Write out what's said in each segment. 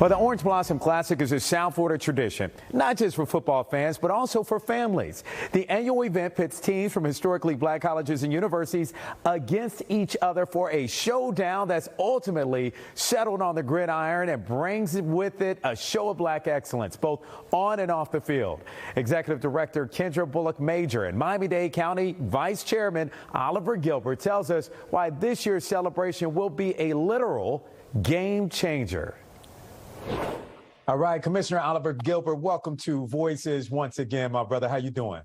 Well, the Orange Blossom Classic is a South Florida tradition, not just for football fans, but also for families. The annual event pits teams from historically black colleges and universities against each other for a showdown that's ultimately settled on the gridiron and brings with it a show of black excellence, both on and off the field. Executive Director Kendra Bulluck-Major and Miami-Dade County Vice Chairman Oliver Gilber tells us why this year's celebration will be a literal game changer. All right, Commissioner Oliver Gilber, welcome to Voices once again, my brother. How you doing?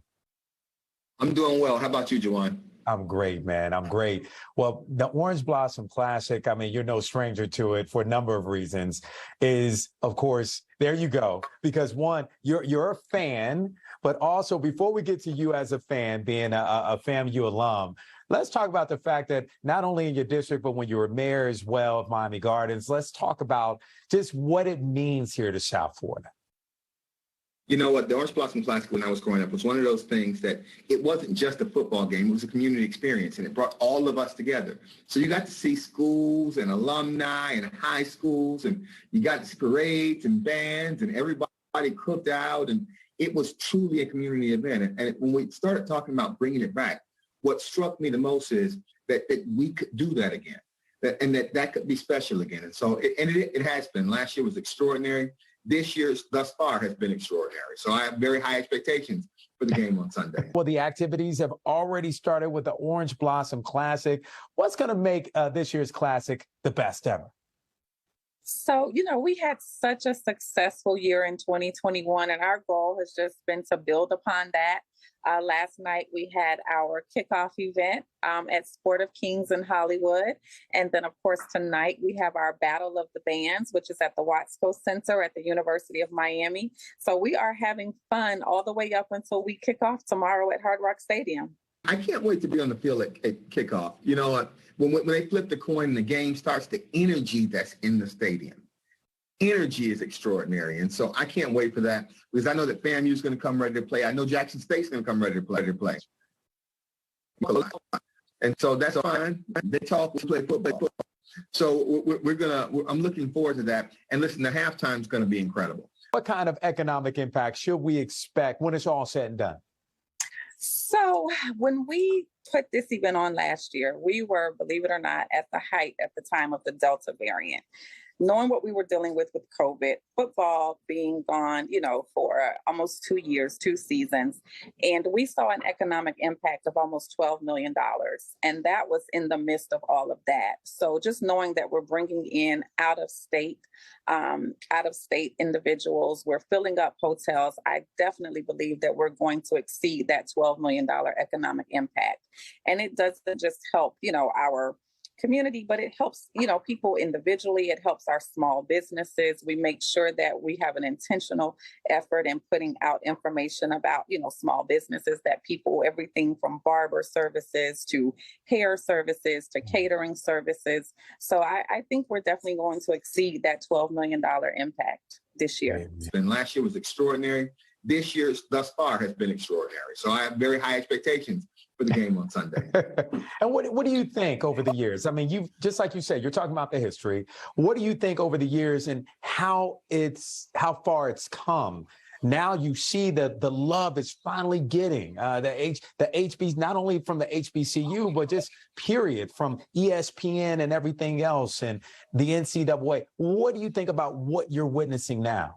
I'm doing well. How about you, Jawan? I'm great, man. I'm great. Well, the Orange Blossom Classic, I mean, you're no stranger to it for a number of reasons, is, of course, there you go. Because one, you're a fan, but also before we get to you as a fan, being a FAMU alum, let's talk about the fact that not only in your district, but when you were mayor as well of Miami Gardens, let's talk about just what it means here to South Florida. You know what? The Orange Blossom Classic, when I was growing up, was one of those things that it wasn't just a football game. It was a community experience, and it brought all of us together. So you got to see schools and alumni and high schools, and you got to see parades and bands, and everybody cooked out, and it was truly a community event. And when we started talking about bringing it back, what struck me the most is that we could do that again, that could be special again. And so it has been. Last year was extraordinary. This year, thus far, has been extraordinary. So I have very high expectations for the game on Sunday. Well, the activities have already started with the Orange Blossom Classic. What's going to make this year's Classic the best ever? So, we had such a successful year in 2021, and our goal has just been to build upon that. Last night, we had our kickoff event at Sport of Kings in Hollywood. And then, of course, tonight we have our Battle of the Bands, which is at the Watsco Center at the University of Miami. So we are having fun all the way up until we kick off tomorrow at Hard Rock Stadium. I can't wait to be on the field at kickoff. You know, when they flip the coin and the game starts, the energy that's in the stadium. Energy is extraordinary. And so I can't wait for that because I know that FAMU is going to come ready to play. I know Jackson State's going to come ready to play. And so that's fine. They talk, we play football. So I'm looking forward to that. And listen, the halftime is going to be incredible. What kind of economic impact should we expect when it's all said and done? So when we put this event on last year, we were, believe it or not, at the height at the time of the Delta variant. Knowing what we were dealing with COVID, football being gone, for almost 2 years, 2 seasons. And we saw an economic impact of almost $12 million. And that was in the midst of all of that. So just knowing that we're bringing in out of state individuals, we're filling up hotels, I definitely believe that we're going to exceed that $12 million economic impact. And it doesn't just help, our community, but it helps, people individually. It helps our small businesses. We make sure that we have an intentional effort in putting out information about, small businesses that people, everything from barber services to hair services to catering services. So I think we're definitely going to exceed that $12 million impact this year. And last year was extraordinary. This year, thus far, has been extraordinary. So I have very high expectations for the game on Sunday. And what do you think over the years? I mean, just like you said, you're talking about the history. What do you think over the years and how far it's come? Now you see that the love is finally getting the HB, not only from the HBCU, but just period, from ESPN and everything else and the NCAA. What do you think about what you're witnessing now?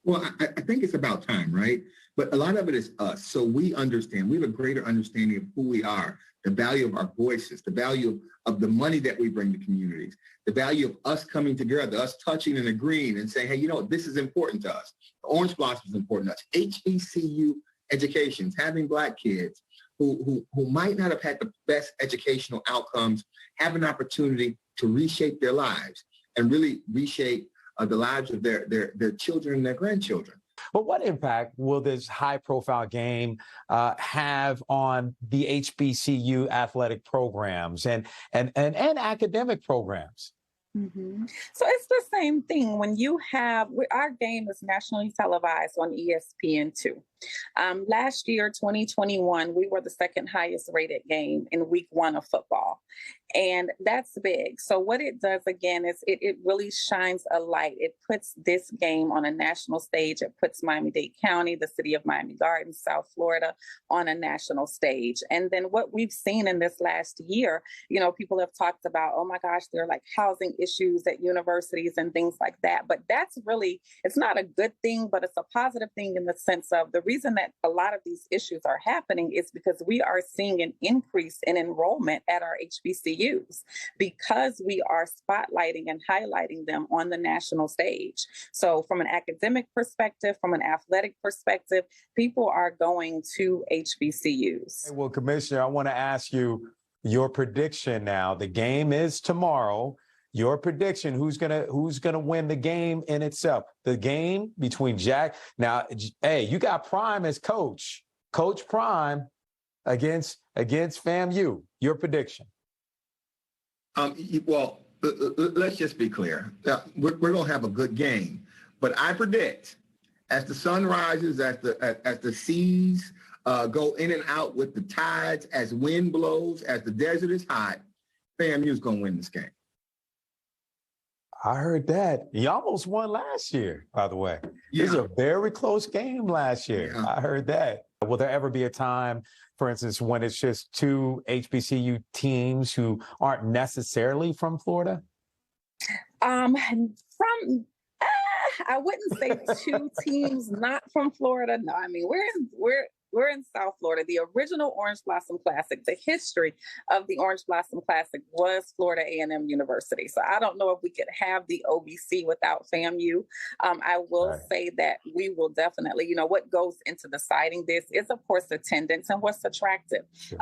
Well, I think it's about time, right? But a lot of it is us. So we understand. We have a greater understanding of who we are, the value of our voices, the value of the money that we bring to communities, the value of us coming together, us touching and agreeing and saying, hey, this is important to us. The Orange Blossom is important to us. HBCU educations, having Black kids who might not have had the best educational outcomes, have an opportunity to reshape their lives and really reshape the lives of their children and their grandchildren. But what impact will this high-profile game have on the HBCU athletic programs and academic programs? Mm-hmm. So it's the same thing when you have our game is nationally televised on ESPN2. Last year, 2021, we were the second highest rated game in week 1 of football. And that's big. So what it does again is it really shines a light. It puts this game on a national stage. It puts Miami-Dade County, the city of Miami Gardens, South Florida, on a national stage. And then what we've seen in this last year, people have talked about, oh my gosh, there are like housing issues at universities and things like that. But that's really, it's not a good thing, but it's a positive thing in the sense of the reason that a lot of these issues are happening is because we are seeing an increase in enrollment at our HBCUs because we are spotlighting and highlighting them on the national stage. So from an academic perspective, from an athletic perspective, people are going to HBCUs. Well, Commissioner, I want to ask you your prediction now. The game is tomorrow. Your prediction, who's gonna win the game in itself? The game between Jack. Now, hey, you got Prime as coach. Coach Prime against FAMU. Your prediction. Well, let's just be clear. We're going to have a good game. But I predict as the sun rises, as the seas go in and out with the tides, as wind blows, as the desert is hot, FAMU is going to win this game. I heard that. You almost won last year, by the way. Yeah. It was a very close game last year. Yeah. I heard that. Will there ever be a time, for instance, when it's just 2 HBCU teams who aren't necessarily from Florida? I wouldn't say 2 teams not from Florida. No, I mean, we're in South Florida. The original Orange Blossom Classic, the history of the Orange Blossom Classic was Florida A&M University. So I don't know if we could have the OBC without FAMU. I will say that we will definitely, what goes into deciding this is, of course, attendance and what's attractive. Sure.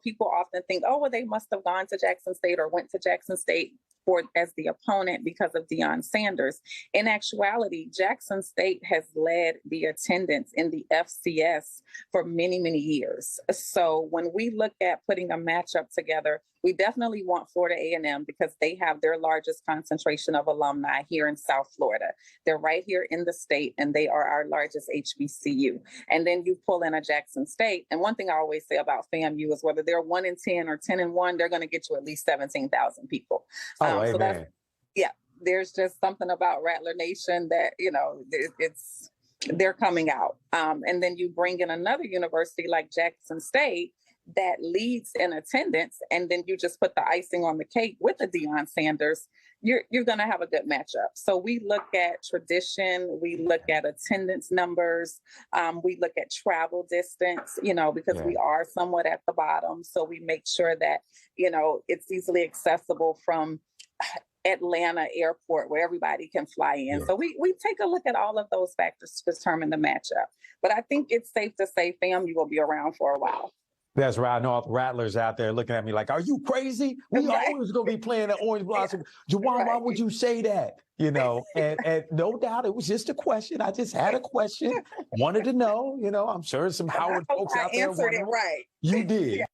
People often think, oh, well, they must have gone to Jackson State or went to Jackson State as the opponent because of Deion Sanders. In actuality, Jackson State has led the attendance in the FCS for many, many years. So when we look at putting a matchup together, we definitely want Florida A&M because they have their largest concentration of alumni here in South Florida. They're right here in the state, and they are our largest HBCU. And then you pull in a Jackson State. And one thing I always say about FAMU is whether they're 1-10 or 10-1, they're going to get you at least 17,000 people. So that's, there's just something about Rattler Nation that, they're coming out. And then you bring in another university like Jackson State that leads in attendance, and then you just put the icing on the cake with the Deion Sanders, you're going to have a good matchup. So we look at tradition, we look at attendance numbers, we look at travel distance, because we are somewhat at the bottom. So we make sure that, it's easily accessible from Atlanta airport where everybody can fly in. Yeah. So we take a look at all of those factors to determine the matchup. But I think it's safe to say FAMU will be around for a while. That's right. I know all the Rattlers out there looking at me like, are you crazy? We always going to be playing at Orange Blossom. Jawan, why would you say that? And no doubt it was just a question. I just had a question, wanted to know, I'm sure some Howard folks out there. I answered it right. You did. Yeah.